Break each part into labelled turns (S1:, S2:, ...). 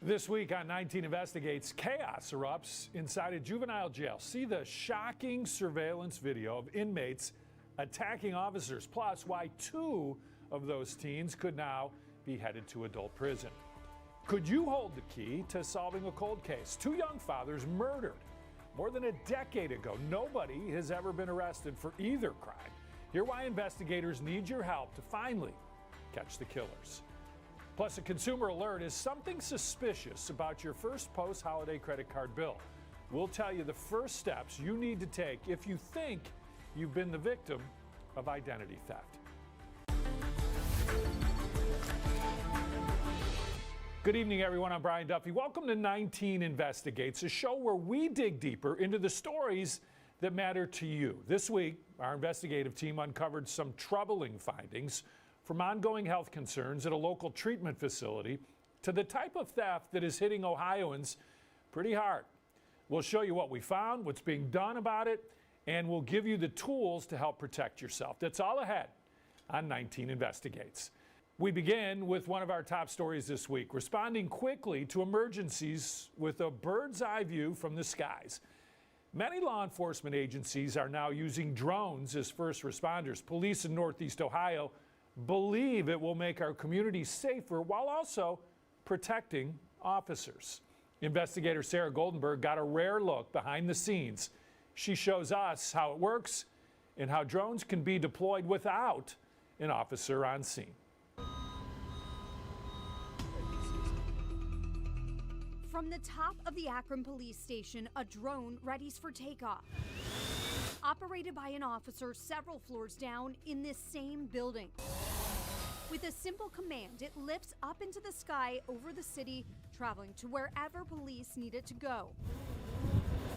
S1: This week on 19 Investigates, chaos erupts inside a juvenile jail. See the shocking surveillance video of inmates attacking officers, plus why two of those teens could now be headed to adult prison. Could you hold the key to solving a cold case? Two young fathers murdered more than a decade ago. Nobody has ever been arrested for either crime. Hear why investigators need your help to finally catch the killers. Plus, a consumer alert is something suspicious about your first post-holiday credit card bill. We'll tell you the first steps you need to take if you think you've been the victim of identity theft. Good evening, everyone. I'm Brian Duffy. Welcome to 19 Investigates, a show where we dig deeper into the stories that matter to you. This week, our investigative team uncovered some troubling findings, from ongoing health concerns at a local treatment facility to the type of theft that is hitting Ohioans pretty hard. We'll show you what we found, what's being done about it, and we'll give you the tools to help protect yourself. That's all ahead on 19 Investigates. We begin with one of our top stories this week, responding quickly to emergencies with a bird's eye view from the skies. Many law enforcement agencies are now using drones as first responders. Police in Northeast Ohio believe it will make our communities safer while also protecting officers. Investigator Sarah Goldenberg got a rare look behind the scenes. She shows us how it works and how drones can be deployed without an officer on scene.
S2: From the top of the Akron police station, a drone readies for takeoff. Operated by an officer several floors down in this same building. With a simple command, it lifts up into the sky over the city, traveling to wherever police need it to go.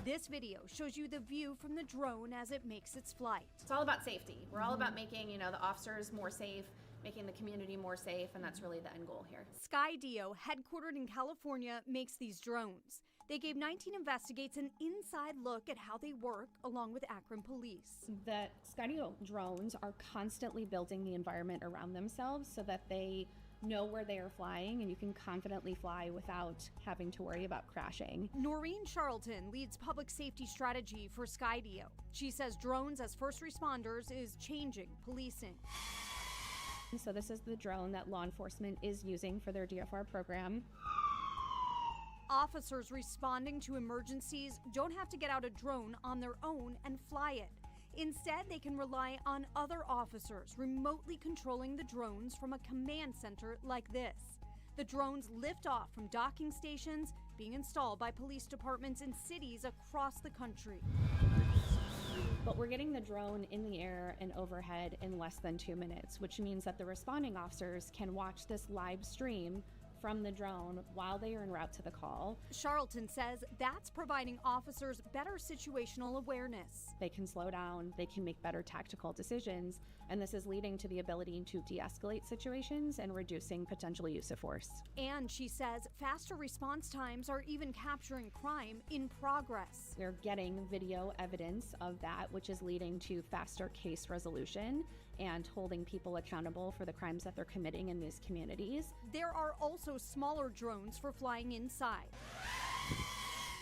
S2: This video shows you the view from the drone as it makes its flight.
S3: It's all about safety. We're all about making, the officers more safe, making the community more safe, and that's really the end goal here.
S2: Skydio, headquartered in California, makes these drones. They gave 19 Investigates an inside look at how they work, along with Akron police.
S4: The Skydio drones are constantly building the environment around themselves so that they know where they are flying and you can confidently fly without having to worry about crashing.
S2: Noreen Charlton leads public safety strategy for Skydio. She says drones as first responders is changing policing.
S4: So this is the drone that law enforcement is using for their DFR program.
S2: Officers responding to emergencies don't have to get out a drone on their own and fly it. Instead, they can rely on other officers remotely controlling the drones from a command center like this. The drones lift off from docking stations being installed by police departments in cities across the country.
S4: But we're getting the drone in the air and overhead in less than 2 minutes, which means that the responding officers can watch this live stream from the drone while they are en route to the call.
S2: Charlton says that's providing officers better situational awareness.
S4: They can slow down, they can make better tactical decisions, and this is leading to the ability to de-escalate situations and reducing potential use of force.
S2: And she says faster response times are even capturing crime in progress.
S4: We're getting video evidence of that, which is leading to faster case resolution and holding people accountable for the crimes that they're committing in these communities.
S2: There are also smaller drones for flying inside.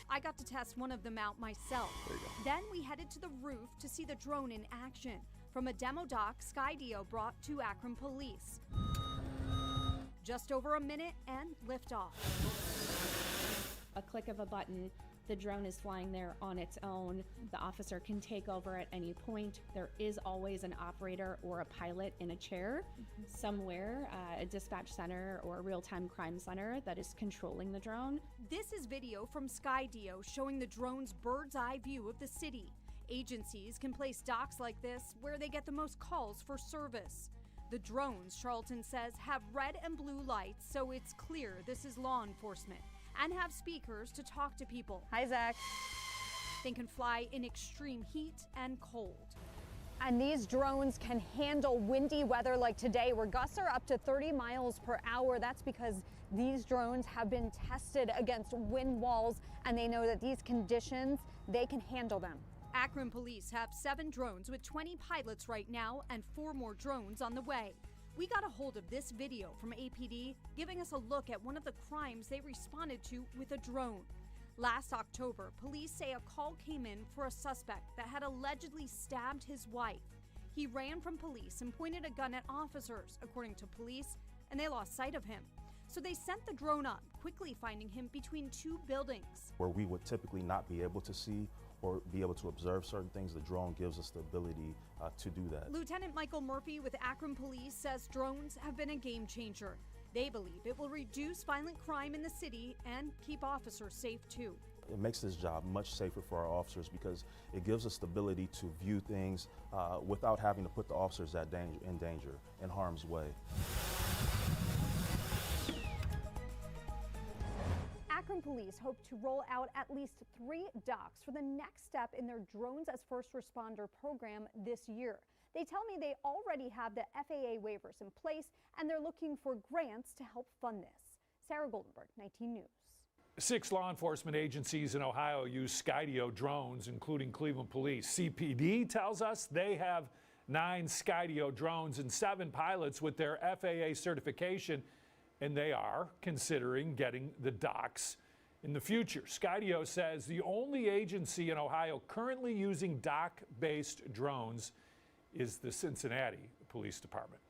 S2: I got to test one of them out myself.
S1: There you go.
S2: Then we headed to the roof to see the drone in action. From a demo dock, Skydio brought to Akron police. Just over a minute and liftoff.
S4: A click of a button, the drone is flying there on its own. The officer can take over at any point. There is always an operator or a pilot in a chair somewhere, a dispatch center or a real-time crime center that is controlling the drone.
S2: This is video from Skydio showing the drone's bird's eye view of the city. Agencies can place docks like this where they get the most calls for service. The drones, Charlton says, have red and blue lights, so it's clear this is law enforcement, and have speakers to talk to people.
S5: Hi, Zach.
S2: They can fly in extreme heat and cold.
S5: And these drones can handle windy weather like today, where gusts are up to 30 miles per hour. That's because these drones have been tested against wind walls, and they know that these conditions, they can handle them.
S2: Akron police have 7 drones with 20 pilots right now and 4 more drones on the way. We got a hold of this video from APD, giving us a look at one of the crimes they responded to with a drone. Last October, police say a call came in for a suspect that had allegedly stabbed his wife. He ran from police and pointed a gun at officers, according to police, and they lost sight of him. So they sent the drone up, quickly finding him between two buildings.
S6: Where we would typically not be able to see or be able to observe certain things, the drone gives us the ability to do that.
S2: Lieutenant Michael Murphy with Akron Police says drones have been a game changer. They believe it will reduce violent crime in the city and keep officers safe too.
S6: It makes this job much safer for our officers because it gives us the ability to view things without having to put the officers in danger, in harm's way.
S5: Akron Police hope to roll out at least 3 docks for the next step in their Drones as First Responder program this year. They tell me they already have the FAA waivers in place and they're looking for grants to help fund this. Sarah Goldenberg, 19 News.
S1: 6 law enforcement agencies in Ohio use Skydio drones, including Cleveland Police. CPD tells us they have 9 Skydio drones and 7 pilots with their FAA certification, and they are considering getting the docks in the future. Skydio says the only agency in Ohio currently using dock-based drones is the Cincinnati Police Department.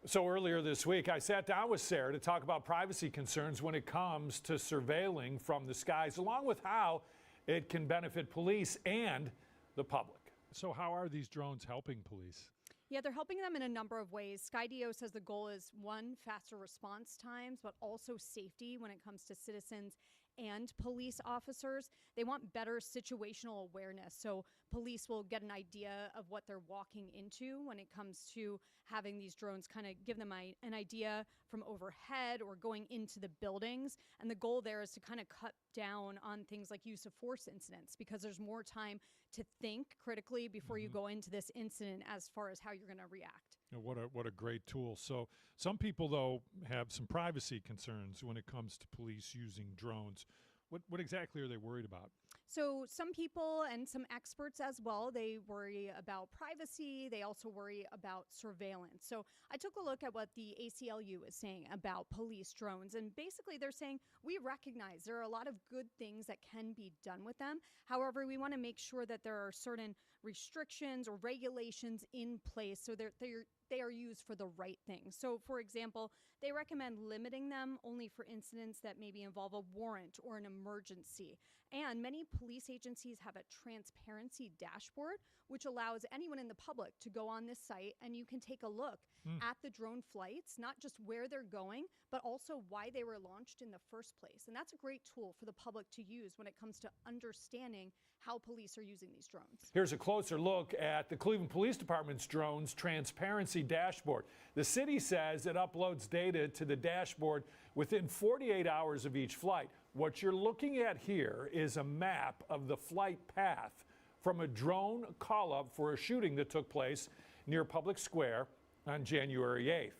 S1: So earlier this week, I sat down with Sarah to talk about privacy concerns when it comes to surveilling from the skies, along with how it can benefit police and the public. So how are these drones helping police?
S2: Yeah, they're helping them in a number of ways. Skydio says the goal is 1, faster response times, but also safety when it comes to citizens and police officers. They want better situational awareness, so police will get an idea of what they're walking into when it comes to having these drones kind of give them an idea from overhead or going into the buildings. And the goal there is to kind of cut down on things like use of force incidents, because there's more time to think critically before you go into this incident as far as how you're going to react.
S1: What a great tool. So some people, though, have some privacy concerns when it comes to police using drones. What exactly are they worried about?
S2: So some people and some experts as well, they worry about privacy. They also worry about surveillance. So I took a look at what the ACLU is saying about police drones. And basically they're saying we recognize there are a lot of good things that can be done with them. However, we want to make sure that there are certain restrictions or regulations in place so they are used for the right things. So, for example, they recommend limiting them only for incidents that maybe involve a warrant or an emergency. And many police agencies have a transparency dashboard, which allows anyone in the public to go on this site and you can take a look at the drone flights, not just where they're going, but also why they were launched in the first place. And that's a great tool for the public to use when it comes to understanding how police are using these drones.
S1: Here's a closer look at the Cleveland Police Department's drones transparency dashboard. The city says it uploads data to the dashboard within 48 hours of each flight. What you're looking at here is a map of the flight path from a drone call-up for a shooting that took place near Public Square on January 8th.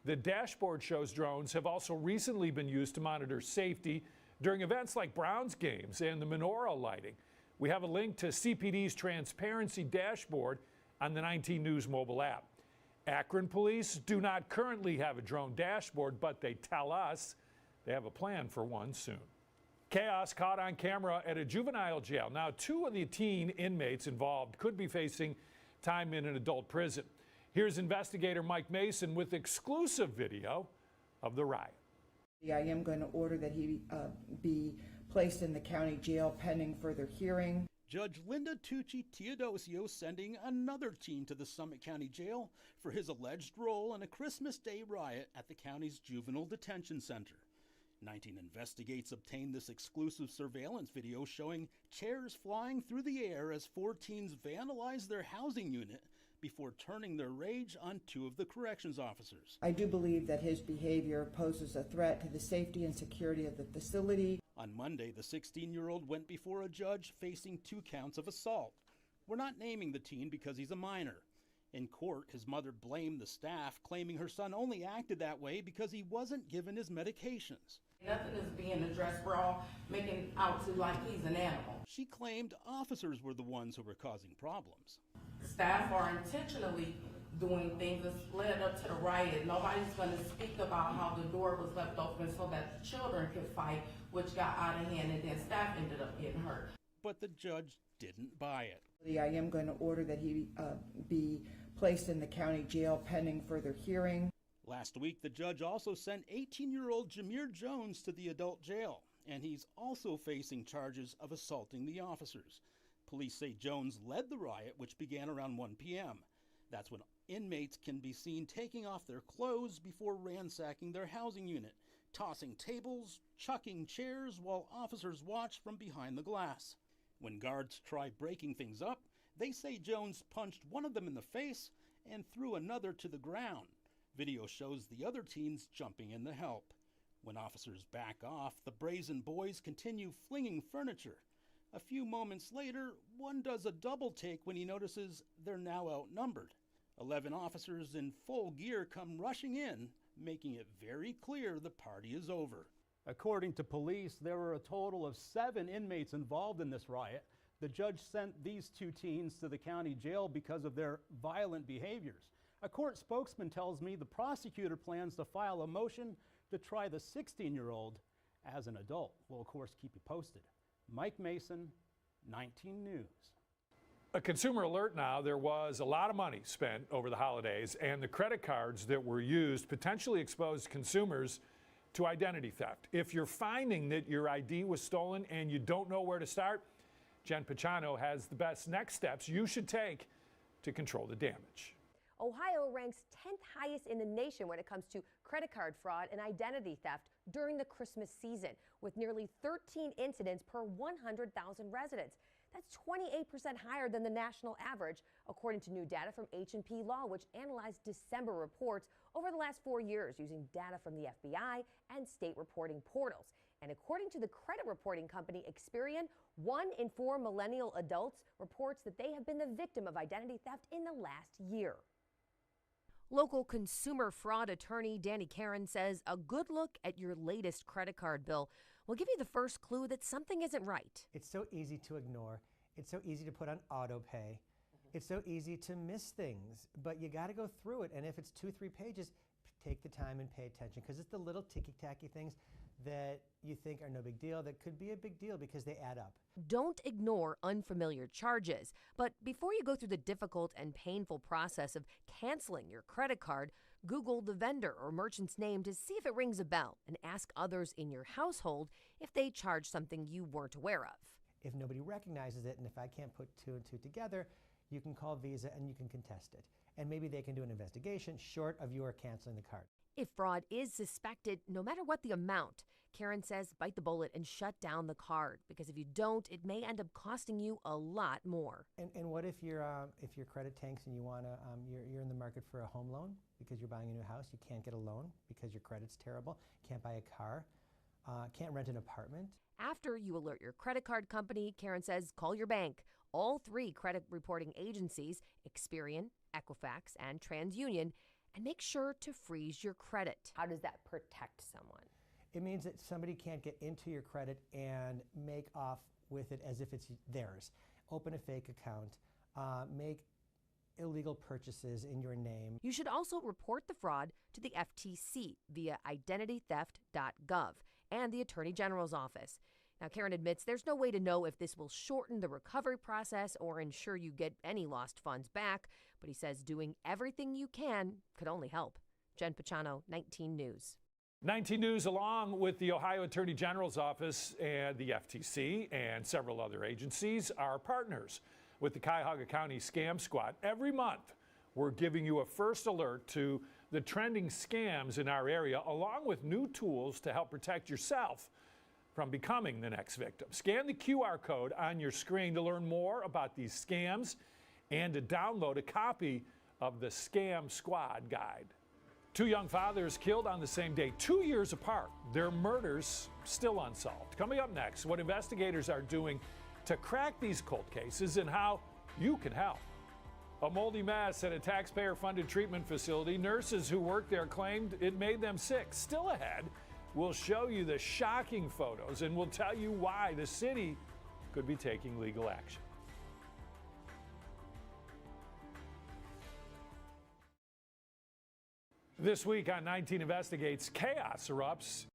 S1: The dashboard shows drones have also recently been used to monitor safety during events like Browns games and the menorah lighting. We have a link to CPD's transparency dashboard on the 19 News mobile app. Akron Police do not currently have a drone dashboard, but they tell us they have a plan for one soon. Chaos caught on camera at a juvenile jail. Now, 2 of the teen inmates involved could be facing time in an adult prison. Here's investigator Mike Mason with exclusive video of the riot.
S7: I am going to order that he be placed in the county jail pending further hearing.
S8: Judge Linda Tucci Teodosio sending another teen to the Summit County Jail for his alleged role in a Christmas Day riot at the county's juvenile detention center. 19 Investigates obtained this exclusive surveillance video showing chairs flying through the air as 4 teens vandalized their housing unit before turning their rage on 2 of the corrections officers.
S7: I do believe that his behavior poses a threat to the safety and security of the facility.
S8: On Monday, the 16-year-old went before a judge facing 2 counts of assault. We're not naming the teen because he's a minor. In court, his mother blamed the staff, claiming her son only acted that way because he wasn't given his medications.
S9: Nothing is being addressed. We're all making out to like he's an animal.
S8: She claimed officers were the ones who were causing problems.
S9: Staff are intentionally doing things that led up to the riot. Nobody's going to speak about how the door was left open so that the children could fight, which got out of hand, and then staff ended up getting hurt.
S8: But the judge didn't buy it.
S7: I am going to order that he be placed in the county jail pending further hearing.
S8: Last week, the judge also sent 18-year-old Jameer Jones to the adult jail, and he's also facing charges of assaulting the officers. Police say Jones led the riot, which began around 1 p.m. That's when inmates can be seen taking off their clothes before ransacking their housing unit, tossing tables, chucking chairs while officers watch from behind the glass. When guards try breaking things up, they say Jones punched one of them in the face and threw another to the ground. Video shows the other teens jumping in to help. When officers back off, the brazen boys continue flinging furniture. A few moments later, one does a double take when he notices they're now outnumbered. 11 officers in full gear come rushing in, making it very clear the party is over.
S10: According to police, there were a total of 7 inmates involved in this riot. The judge sent these 2 teens to the county jail because of their violent behaviors. A court spokesman tells me the prosecutor plans to file a motion to try the 16-year-old as an adult. We'll, of course, keep you posted. Mike Mason, 19 News.
S1: A consumer alert now. There was a lot of money spent over the holidays, and the credit cards that were used potentially exposed consumers to identity theft. If you're finding that your ID was stolen and you don't know where to start, Jen Pachano has the best next steps you should take to control the damage.
S11: Ohio ranks 10th highest in the nation when it comes to credit card fraud and identity theft during the Christmas season, with nearly 13 incidents per 100,000 residents. That's 28% higher than the national average, according to new data from H&P Law, which analyzed December reports over the last 4 years using data from the FBI and state reporting portals. And according to the credit reporting company Experian, 1 in 4 millennial adults reports that they have been the victim of identity theft in the last year. Local consumer fraud attorney Danny Karen says a good look at your latest credit card bill will give you the first clue that something isn't right.
S12: It's so easy to ignore. It's so easy to put on auto pay. It's so easy to miss things, but you got to go through it. And if it's 2-3 pages, take the time and pay attention, because it's the little ticky-tacky things that you think are no big deal that could be a big deal because they add up.
S11: Don't ignore unfamiliar charges. But before you go through the difficult and painful process of canceling your credit card, Google the vendor or merchant's name to see if it rings a bell, and ask others in your household if they charge something you weren't aware of.
S12: If nobody recognizes it, and if I can't put 2 and 2 together, you can call Visa and you can contest it. And maybe they can do an investigation short of your canceling the card.
S11: If fraud is suspected, no matter what the amount, Karen says bite the bullet and shut down the card, because if you don't, it may end up costing you a lot more.
S12: And what if your credit tanks and you want to you're in the market for a home loan because you're buying a new house, you can't get a loan because your credit's terrible, can't buy a car, can't rent an apartment.
S11: After you alert your credit card company, Karen says call your bank. All 3 credit reporting agencies, Experian, Equifax, and TransUnion, and make sure to freeze your credit.
S13: How does that protect someone?
S12: It means that somebody can't get into your credit and make off with it as if it's theirs. Open a fake account, make illegal purchases in your name.
S11: You should also report the fraud to the FTC via identitytheft.gov and the Attorney General's office. Now, Karen admits there's no way to know if this will shorten the recovery process or ensure you get any lost funds back, but he says doing everything you can could only help. Jen Pachano, 19 News.
S1: 19 News, along with the Ohio Attorney General's office and the FTC and several other agencies, are partners with the Cuyahoga County Scam Squad. Every month, we're giving you a first alert to the trending scams in our area, along with new tools to help protect yourself from becoming the next victim. Scan the QR code on your screen to learn more about these scams and to download a copy of the Scam Squad Guide. 2 young fathers killed on the same day, 2 years apart. Their murders still unsolved. Coming up next, what investigators are doing to crack these cold cases and how you can help. A moldy mess at a taxpayer-funded treatment facility. Nurses who worked there claimed it made them sick. Still ahead, we'll show you the shocking photos and we'll tell you why the city could be taking legal action. This week on 19 Investigates, chaos erupts.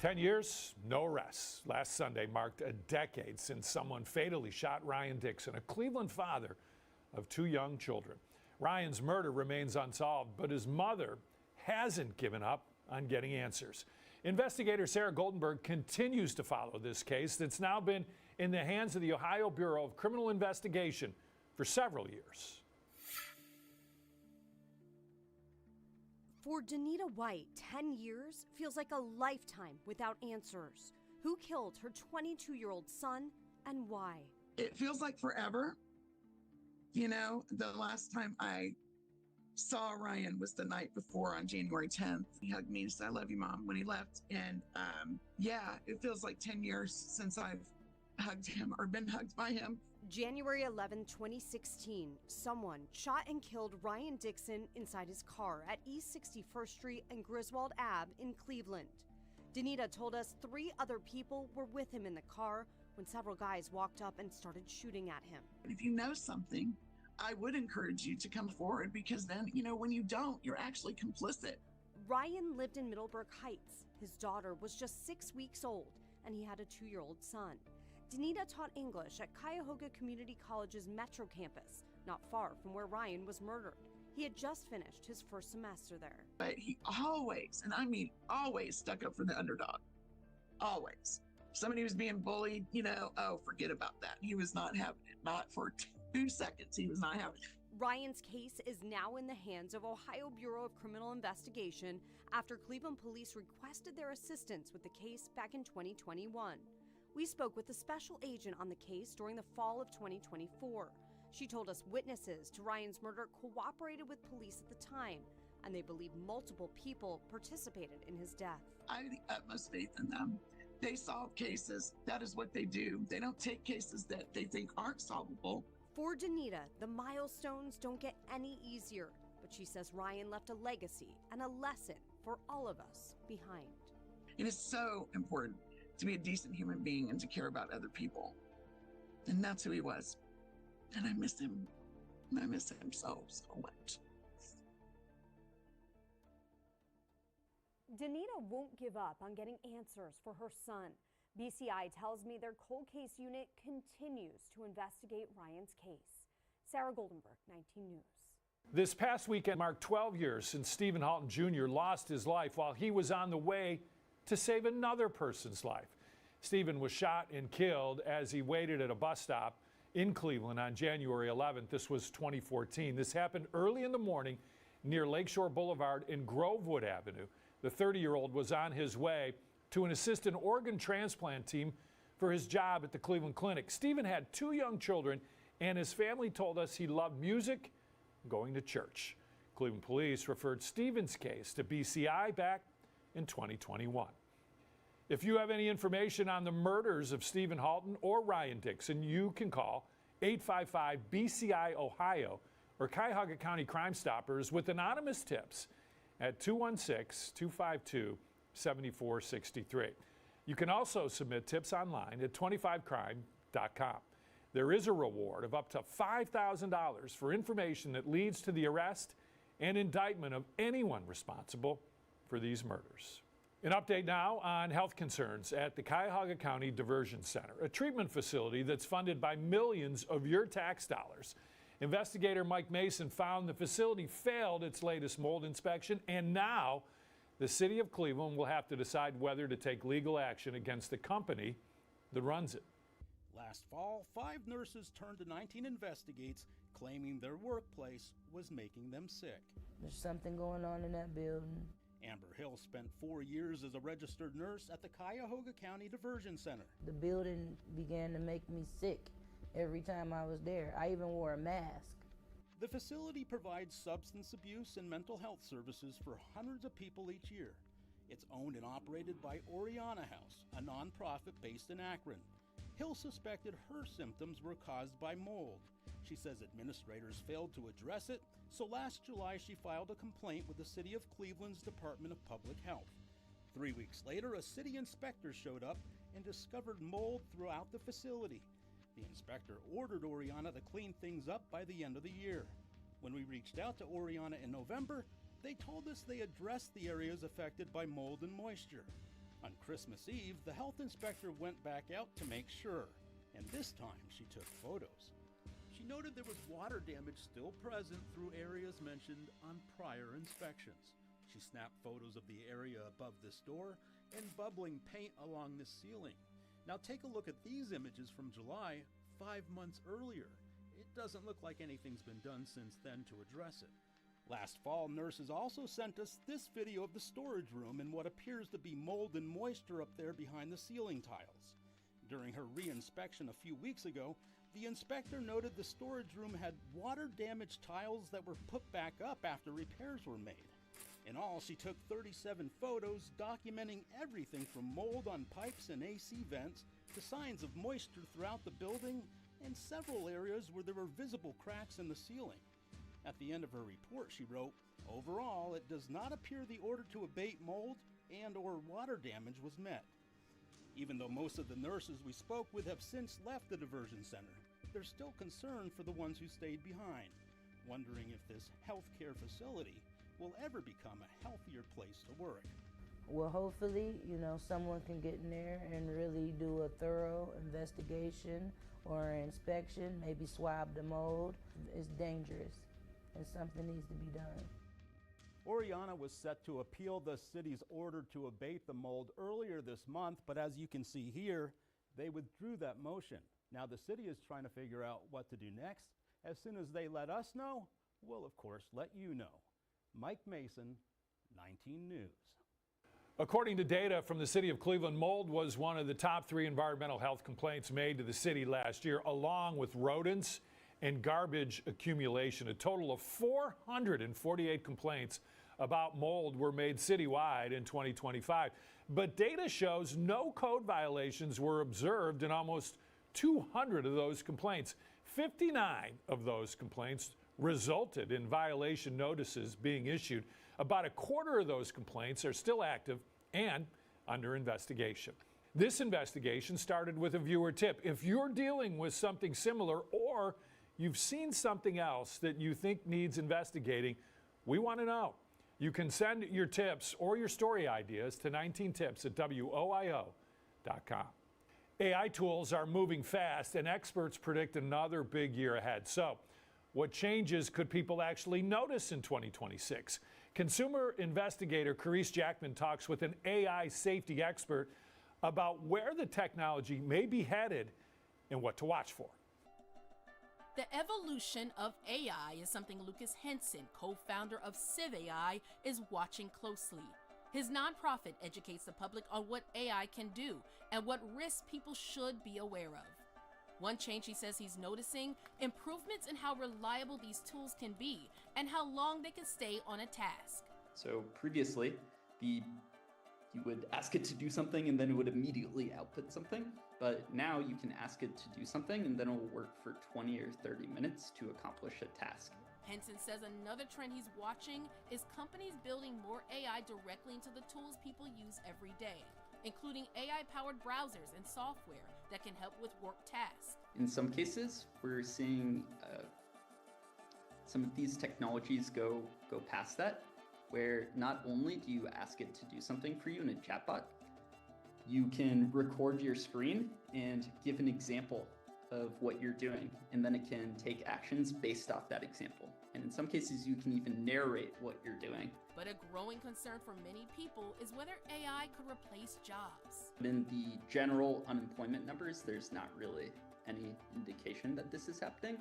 S1: Ten years, no arrests. Last Sunday marked a decade since someone fatally shot Ryan Dixon, a Cleveland father of two young children. Ryan's murder remains unsolved, but his mother hasn't given up on getting answers. Investigator Sarah Goldenberg continues to follow this case that's now been in the hands of the Ohio Bureau of Criminal Investigation for several years.
S2: For Danita White, 10 years feels like a lifetime without answers. Who killed her 22-year-old son and why?
S14: It feels like forever. You know, the last time I saw Ryan was the night before on January 10th. He hugged me and said, "I love you, Mom," when he left. And yeah, it feels like 10 years since I've hugged him or been hugged by him.
S2: January 11, 2016, someone shot and killed Ryan Dixon inside his car at East 61st Street and Griswold Ave in Cleveland. Danita told us 3 other people were with him in the car when several guys walked up and started shooting at him.
S14: If you know something, I would encourage you to come forward, because then, you know, when you don't, you're actually complicit.
S2: Ryan lived in Middlebrook Heights. His daughter was just 6 weeks old, and he had a 2-year-old son. Danita taught English at Cuyahoga Community College's Metro campus, not far from where Ryan was murdered. He had just finished his first semester there.
S14: But he always, and I mean always, stuck up for the underdog. Always. If somebody was being bullied, you know, oh, forget about that. He was not having it. Not for 2 seconds. He was not having it.
S2: Ryan's case is now in the hands of Ohio Bureau of Criminal Investigation after Cleveland police requested their assistance with the case back in 2021. We spoke with a special agent on the case during the fall of 2024. She told us witnesses to Ryan's murder cooperated with police at the time, and they believe multiple people participated in his death.
S14: I have the utmost faith in them. They solve cases. That is what they do. They don't take cases that they think aren't solvable.
S2: For Danita, the milestones don't get any easier, but she says Ryan left a legacy and a lesson for all of us behind.
S14: It is so important to be a decent human being and to care about other people. And that's who he was. And I miss him. And I miss him so much.
S2: Danita won't give up on getting answers for her son. BCI tells me their cold case unit continues to investigate Ryan's case. Sarah Goldenberg, 19 News.
S1: This past weekend marked 12 years since Stephen Halton Jr. lost his life while he was on the way to save another person's life. Stephen was shot and killed as he waited at a bus stop in Cleveland on January 11th. This was 2014. This happened early in the morning near Lakeshore Boulevard and Grovewood Avenue. The 30-year-old was on his way to assist an organ transplant team for his job at the Cleveland Clinic. Stephen had 2 young children, and his family told us he loved music and going to church. Cleveland police referred Stephen's case to BCI back in 2021. If you have any information on the murders of Stephen Halton or Ryan Dixon, you can call 855-BCI-OHIO or Cuyahoga County Crime Stoppers with anonymous tips at 216-252-7463. You can also submit tips online at 25crime.com. There is a reward of up to $5,000 for information that leads to the arrest and indictment of anyone responsible for these murders. An update now on health concerns at the Cuyahoga County Diversion Center, a treatment facility that's funded by millions of your tax dollars. Investigator Mike Mason found the facility failed its latest mold inspection, and now the city of Cleveland will have to decide whether to take legal action against the company that runs it.
S8: Last fall, 5 nurses turned to 19 Investigates, claiming their workplace was making them sick.
S15: There's something going on in that building.
S8: Amber Hill spent 4 years as a registered nurse at the Cuyahoga County Diversion Center.
S15: The building began to make me sick every time I was there. I even wore a mask.
S8: The facility provides substance abuse and mental health services for hundreds of people each year. It's owned and operated by Oriana House, a nonprofit based in Akron. Hill suspected her symptoms were caused by mold. She says administrators failed to address it, so last July she filed a complaint with the City of Cleveland's Department of Public Health. 3 weeks later, a city inspector showed up and discovered mold throughout the facility. The inspector ordered Oriana to clean things up by the end of the year. When we reached out to Oriana in November, they told us they addressed the areas affected by mold and moisture. On Christmas Eve, the health inspector went back out to make sure, and this time she took photos. She noted there was water damage still present through areas mentioned on prior inspections. She snapped photos of the area above this door and bubbling paint along the ceiling. Now take a look at these images from July, 5 months earlier. It doesn't look like anything's been done since then to address it. Last fall, nurses also sent us this video of the storage room and what appears to be mold and moisture up there behind the ceiling tiles. During her re-inspection a few weeks ago, the inspector noted the storage room had water-damaged tiles that were put back up after repairs were made. In all, she took 37 photos documenting everything from mold on pipes and AC vents to signs of moisture throughout the building and several areas where there were visible cracks in the ceiling. At the end of her report, she wrote, "Overall, it does not appear the order to abate mold and/or water damage was met." Even though most of the nurses we spoke with have since left the diversion center, there's still concern for the ones who stayed behind, wondering if this healthcare facility will ever become a healthier place to work.
S15: Well, hopefully, someone can get in there and really do a thorough investigation or inspection, maybe swab the mold. It's dangerous and something needs to be done.
S10: Oriana was set to appeal the city's order to abate the mold earlier this month, but as you can see here, they withdrew that motion. Now the city is trying to figure out what to do next. As soon as they let us know, we'll of course let you know. Mike Mason, 19 News.
S1: According to data from the city of Cleveland, mold was one of the top 3 environmental health complaints made to the city last year, along with rodents and garbage accumulation. A total of 448 complaints about mold were made citywide in 2025. But data shows no code violations were observed in almost 200 of those complaints. 59 of those complaints resulted in violation notices being issued. About a quarter of those complaints are still active and under investigation. This investigation started with a viewer tip. If you're dealing with something similar or you've seen something else that you think needs investigating, we want to know. You can send your tips or your story ideas to 19tips@woio.com. AI tools are moving fast, and experts predict another big year ahead. So, what changes could people actually notice in 2026? Consumer investigator Carice Jackman talks with an AI safety expert about where the technology may be headed and what to watch for.
S16: The evolution of AI is something Lucas Henson, co-founder of CivAI, is watching closely. His nonprofit educates the public on what AI can do and what risks people should be aware of. One change he says he's noticing, improvements in how reliable these tools can be and how long they can stay on a task.
S17: So previously, you would ask it to do something and then it would immediately output something. But now you can ask it to do something and then it will work for 20 or 30 minutes to accomplish a task.
S16: Henson says another trend he's watching is companies building more AI directly into the tools people use every day, including AI-powered browsers and software that can help with work tasks.
S17: In some cases, we're seeing some of these technologies go past that, where not only do you ask it to do something for you in a chatbot, you can record your screen and give an example of what you're doing, and then it can take actions based off that example. And in some cases, you can even narrate what you're doing.
S16: But a growing concern for many people is whether AI could replace jobs.
S17: In the general unemployment numbers, there's not really any indication that this is happening,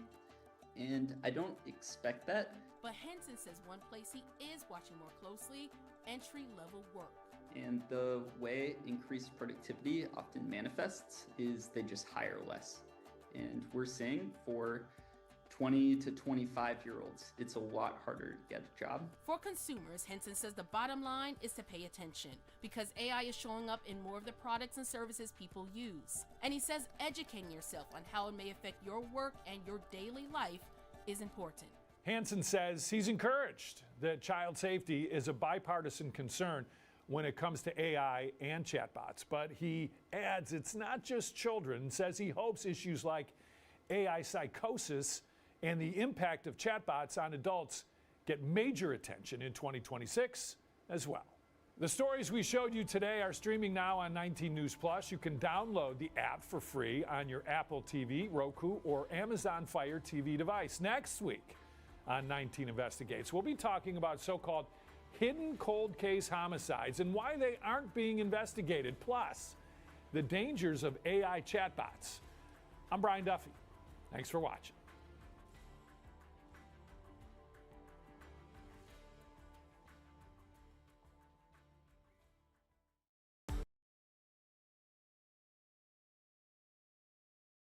S17: and I don't expect that.
S16: But Henson says one place he is watching more closely, entry-level work.
S17: And the way increased productivity often manifests is they just hire less. And we're seeing for 20 to 25-year-olds, it's a lot harder to get a job.
S16: For consumers, Henson says the bottom line is to pay attention because AI is showing up in more of the products and services people use. And he says educating yourself on how it may affect your work and your daily life is important.
S1: Hansen says he's encouraged that child safety is a bipartisan concern when it comes to AI and chatbots. But he adds it's not just children, says he hopes issues like AI psychosis and the impact of chatbots on adults get major attention in 2026 as well. The stories we showed you today are streaming now on 19 News Plus. You can download the app for free on your Apple TV, Roku, or Amazon Fire TV device. Next week on 19 Investigates, we'll be talking about so-called hidden cold case homicides and why they aren't being investigated, plus the dangers of AI chatbots. I'm Brian Duffy. Thanks for watching.